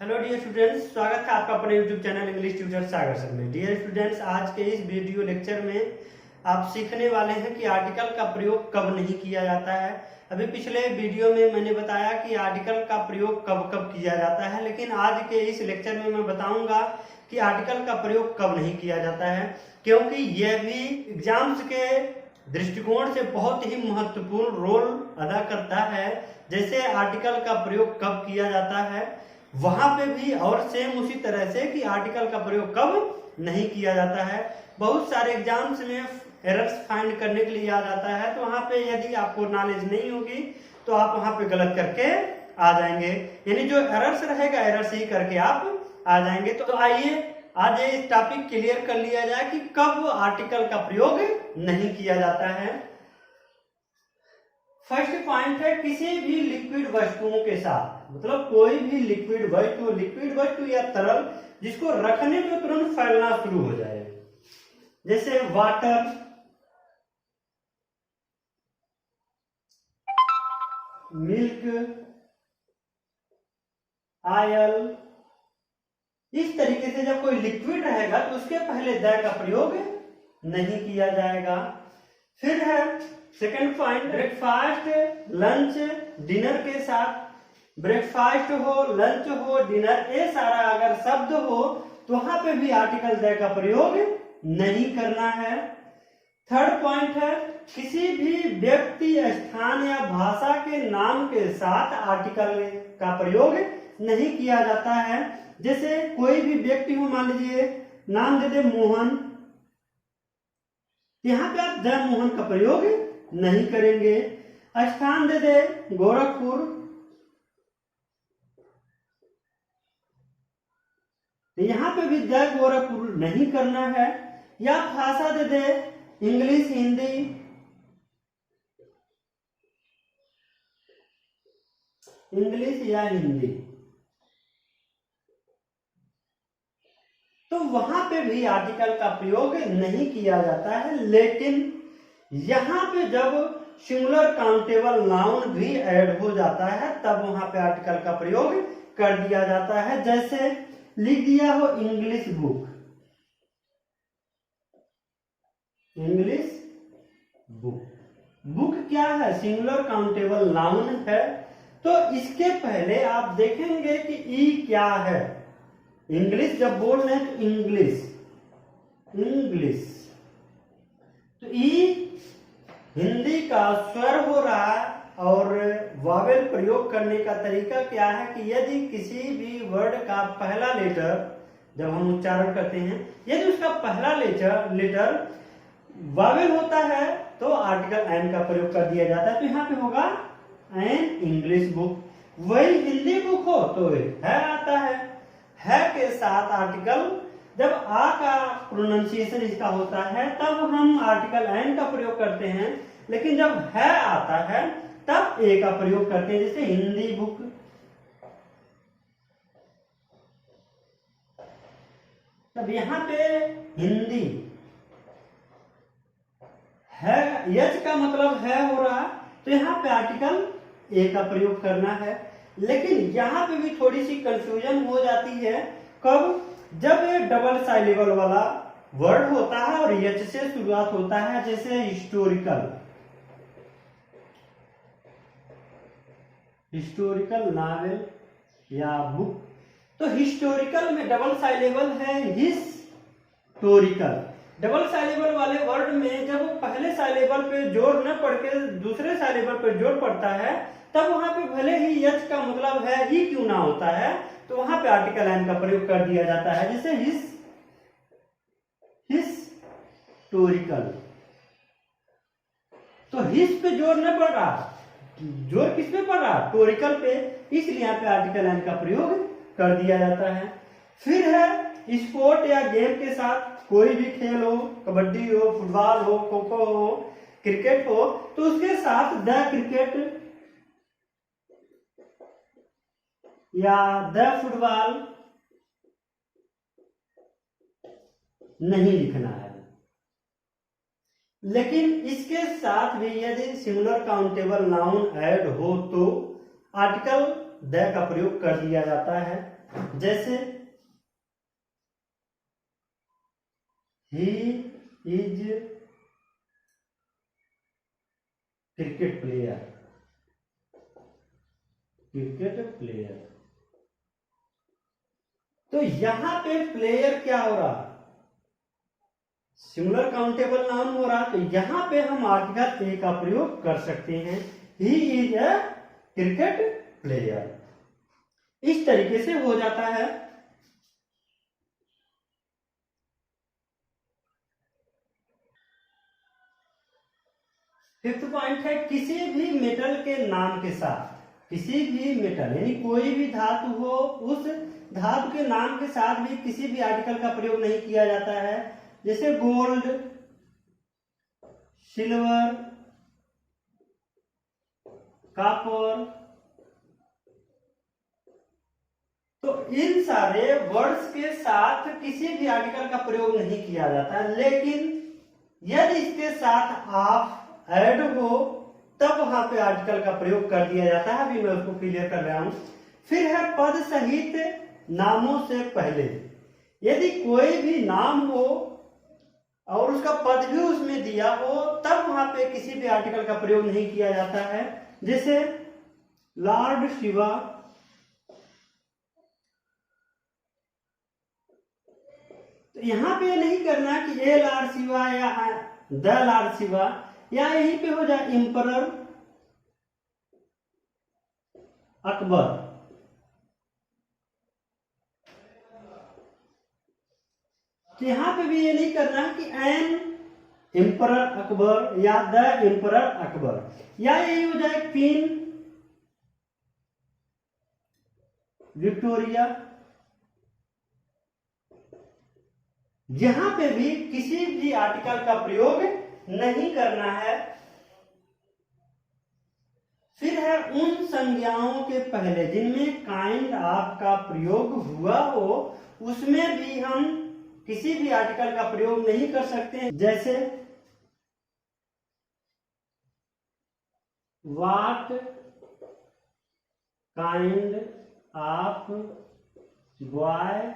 Hello dear students, स्वागत है आपका अपने यूट्यूब चैनल इंग्लिश ट्यूटर सागर सर में। डियर स्टूडेंट्स, आज के इस वीडियो लेक्चर में आप सीखने वाले हैं कि आर्टिकल का प्रयोग कब नहीं किया जाता है। अभी पिछले वीडियो में मैंने बताया कि आर्टिकल का प्रयोग कब कब किया जाता है, लेकिन आज के इस लेक्चर में मैं बताऊंगा कि आर्टिकल का प्रयोग कब नहीं किया जाता है, क्योंकि यह भी एग्जाम्स के दृष्टिकोण से बहुत ही महत्वपूर्ण रोल अदा करता है। जैसे आर्टिकल का प्रयोग कब किया जाता है, वहां पे भी और सेम उसी तरह से कि आर्टिकल का प्रयोग कब नहीं किया जाता है। बहुत सारे एग्जाम्स में एरर्स फाइंड करने के लिए आ जाता है, तो वहां पे यदि आपको नॉलेज नहीं होगी तो आप वहां पे गलत करके आ जाएंगे, यानी जो एरर्स रहेगा एरर्स ही करके आप आ जाएंगे। तो आइए आज ये टॉपिक क्लियर कर लिया जाए कि कब आर्टिकल का प्रयोग नहीं किया जाता है। फर्स्ट पॉइंट है किसी भी लिक्विड वस्तुओं के साथ, मतलब कोई भी लिक्विड वस्तु या तरल जिसको रखने पे तुरंत फैलना शुरू हो जाए, जैसे वाटर, मिल्क, ऑयल। इस तरीके से जब कोई लिक्विड रहेगा तो उसके पहले द का प्रयोग नहीं किया जाएगा। फिर है second point, breakfast, lunch, dinner के साथ। ब्रेकफास्ट हो, लंच हो, डिनर, ये सारा अगर शब्द हो तो वहां पे भी आर्टिकल द का प्रयोग नहीं करना है। थर्ड पॉइंट है किसी भी व्यक्ति, स्थान या भाषा के नाम के साथ आर्टिकल का प्रयोग नहीं किया जाता है। जैसे कोई भी व्यक्ति हो, मान लीजिए नाम दे दे मोहन, यहां पे आप द मोहन का प्रयोग नहीं करेंगे। स्थान दे दे गोरखपुर, यहां पे भी द गोरखपुर नहीं करना है। या भाषा दे दे इंग्लिश, हिंदी, इंग्लिश या हिंदी, तो वहां पे भी आर्टिकल का प्रयोग नहीं किया जाता है। लेकिन यहां पे जब सिंगुलर काउंटेबल नाउन भी ऐड हो जाता है तब वहां पे आर्टिकल का प्रयोग कर दिया जाता है। जैसे लिख दिया हो English book, English book, book क्या है, सिंगुलर काउंटेबल नाउन है, तो इसके पहले आप देखेंगे कि ई क्या है। इंग्लिश जब बोल रहे हैं तो इंग्लिश, इंग्लिश, तो ई हिंदी का स्वर हो रहा है। और वावेल प्रयोग करने का तरीका क्या है कि यदि किसी भी वर्ड का पहला लेटर, जब हम उच्चारण करते हैं, यदि उसका पहला लेटर वावेल होता है तो आर्टिकल एन का प्रयोग कर दिया जाता है। तो यहाँ पे होगा एन इंग्लिश बुक। वही हिंदी बुक हो तो है आता है के साथ आर्टिकल, जब आ का प्रोनाउंसिएशन इसका होता है तब हम आर्टिकल एन का प्रयोग करते हैं, लेकिन जब है आता है तब ए का प्रयोग करते हैं। जैसे हिंदी बुक, तब यहां पे हिंदी है, यच का मतलब है हो रहा, तो यहां पे आर्टिकल ए का प्रयोग करना है। लेकिन यहां पे भी थोड़ी सी कंफ्यूजन हो जाती है, कब, जब ये डबल साइलेबल वाला वर्ड होता है और यच से शुरुआत होता है, जैसे हिस्टोरिकल, हिस्टोरिकल नॉवेल या बुक, तो हिस्टोरिकल में डबल साइलेबल है हिस्टोरिकल। डबल साइलेबल वाले वर्ड में जब पहले साइलेबल पे जोर न पड़ के दूसरे साइलेबल पे जोर पड़ता है, तब वहां पे भले ही यच का मतलब है ही क्यों ना होता है, तो वहां पे आर्टिकल एन का प्रयोग कर दिया जाता है। जैसे हिस्टोरिकल, तो हिस पे जोर न पड़ रहा, जोर किस पे पड़ रहा, टोरिकल पे, इसलिए यहाँ पे आर्टिकल एन का प्रयोग कर दिया जाता है। फिर है स्पोर्ट या गेम के साथ, कोई भी खेल हो, कबड्डी हो, फुटबॉल हो, खो खो हो, क्रिकेट हो, तो उसके साथ द क्रिकेट या द फुटबॉल नहीं लिखना है। लेकिन इसके साथ भी यदि सिंगुलर काउंटेबल नाउन ऐड हो तो आर्टिकल द का प्रयोग कर दिया जाता है। जैसे ही इज क्रिकेट प्लेयर, तो यहां पे प्लेयर क्या हो रहा, सिंगुलर काउंटेबल नाउन हो रहा, तो यहां पे हम आर्टिकल ए का प्रयोग कर सकते हैं, he is a cricket player. इस तरीके से हो जाता है। फिफ्थ पॉइंट है, किसी भी मेटल के नाम के साथ, किसी भी मेटल यानी कोई भी धातु हो, उस धातु के नाम के साथ भी किसी भी आर्टिकल का प्रयोग नहीं किया जाता है। जैसे गोल्ड, सिल्वर, कॉपर, तो इन सारे वर्ड्स के साथ किसी भी आर्टिकल का प्रयोग नहीं किया जाता, लेकिन यदि इसके साथ आप ऐड हो तब वहां पे आर्टिकल का प्रयोग कर दिया जाता है। अभी मैं उसको क्लियर कर रहा हूं। फिर है पद सहित नामों से पहले, यदि कोई भी नाम हो और उसका पद भी उसमें दिया हो तब वहां पे किसी भी आर्टिकल का प्रयोग नहीं किया जाता है। जैसे लॉर्ड शिवा, तो यहां पे नहीं करना कि ए लॉर्ड शिवा या द लॉर्ड शिवा, या यहीं पे हो जाए एम्परर अकबर। तो यहां पे भी ये नहीं करना कि एन एम्परर अकबर या द एम्परर अकबर, या यही हो जाए क्वीन विक्टोरिया। यहां पे भी किसी भी आर्टिकल का प्रयोग नहीं करना है। फिर है उन संज्ञाओं के पहले जिनमें काइंड ऑफ का प्रयोग हुआ हो, उसमें भी हम किसी भी आर्टिकल का प्रयोग नहीं कर सकते हैं। जैसे what kind of boy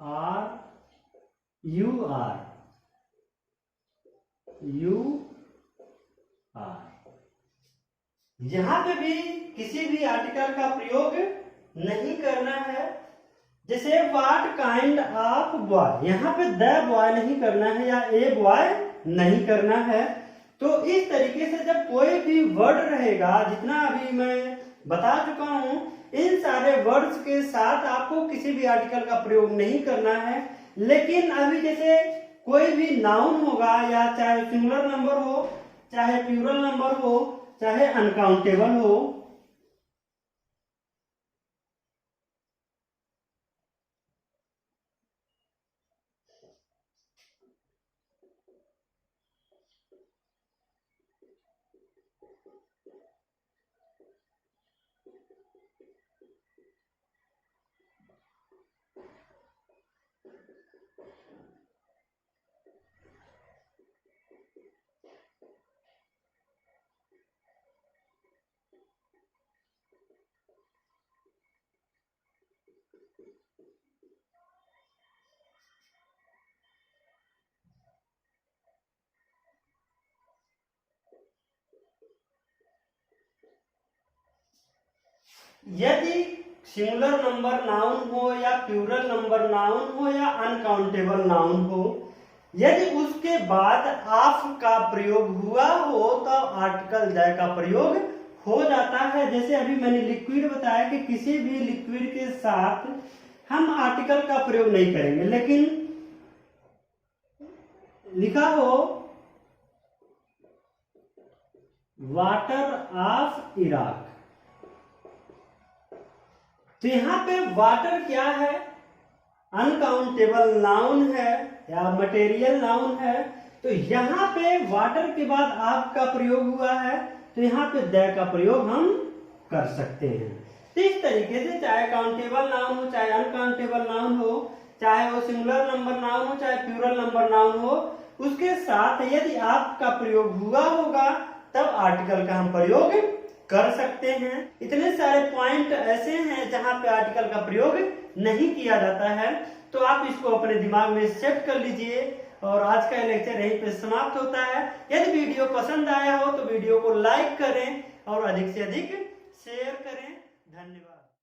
are you are, यहां पे भी किसी भी आर्टिकल का प्रयोग नहीं करना है। जैसे व्हाट काइंड ऑफ बॉय, यहां पे द बॉय नहीं करना है या ए बॉय नहीं करना है। तो इस तरीके से जब कोई भी वर्ड रहेगा, जितना अभी मैं बता चुका हूं, इन सारे वर्ड्स के साथ आपको किसी भी आर्टिकल का प्रयोग नहीं करना है। लेकिन अभी जैसे कोई भी नाउन होगा, या चाहे सिंगुलर नंबर हो, चाहे प्लूरल नंबर हो, चाहे अनकाउंटेबल हो, यदि सिंगुलर नंबर नाउन हो या प्लूरल नंबर नाउन हो या अनकाउंटेबल नाउन हो, यदि उसके बाद ऑफ का प्रयोग हुआ हो तो आर्टिकल द का प्रयोग हो जाता है। जैसे अभी मैंने लिक्विड बताया कि किसी भी लिक्विड के साथ हम आर्टिकल का प्रयोग नहीं करेंगे, लेकिन लिखा हो वाटर ऑफ इराक, तो यहां पे वाटर क्या है, अनकाउंटेबल नाउन है या मटेरियल नाउन है। तो यहां पे वाटर के बाद आप का प्रयोग हुआ है, तो यहां पे द का प्रयोग हम कर सकते हैं। तो इस तरीके से चाहे काउंटेबल नाउन हो, चाहे अनकाउंटेबल नाउन हो, चाहे वो सिंगुलर नंबर नाउन हो, चाहे प्लूरल नंबर नाउन हो, उसके साथ यदि आप का प्रयोग हुआ होगा तब आर्टिकल का हम प्रयोग कर सकते हैं। इतने सारे पॉइंट ऐसे हैं जहां पे आर्टिकल का प्रयोग नहीं किया जाता है, तो आप इसको अपने दिमाग में सेट कर लीजिए। और आज का लेक्चर यहीं पे समाप्त होता है। यदि वीडियो पसंद आया हो तो वीडियो को लाइक करें और अधिक से अधिक शेयर करें। धन्यवाद।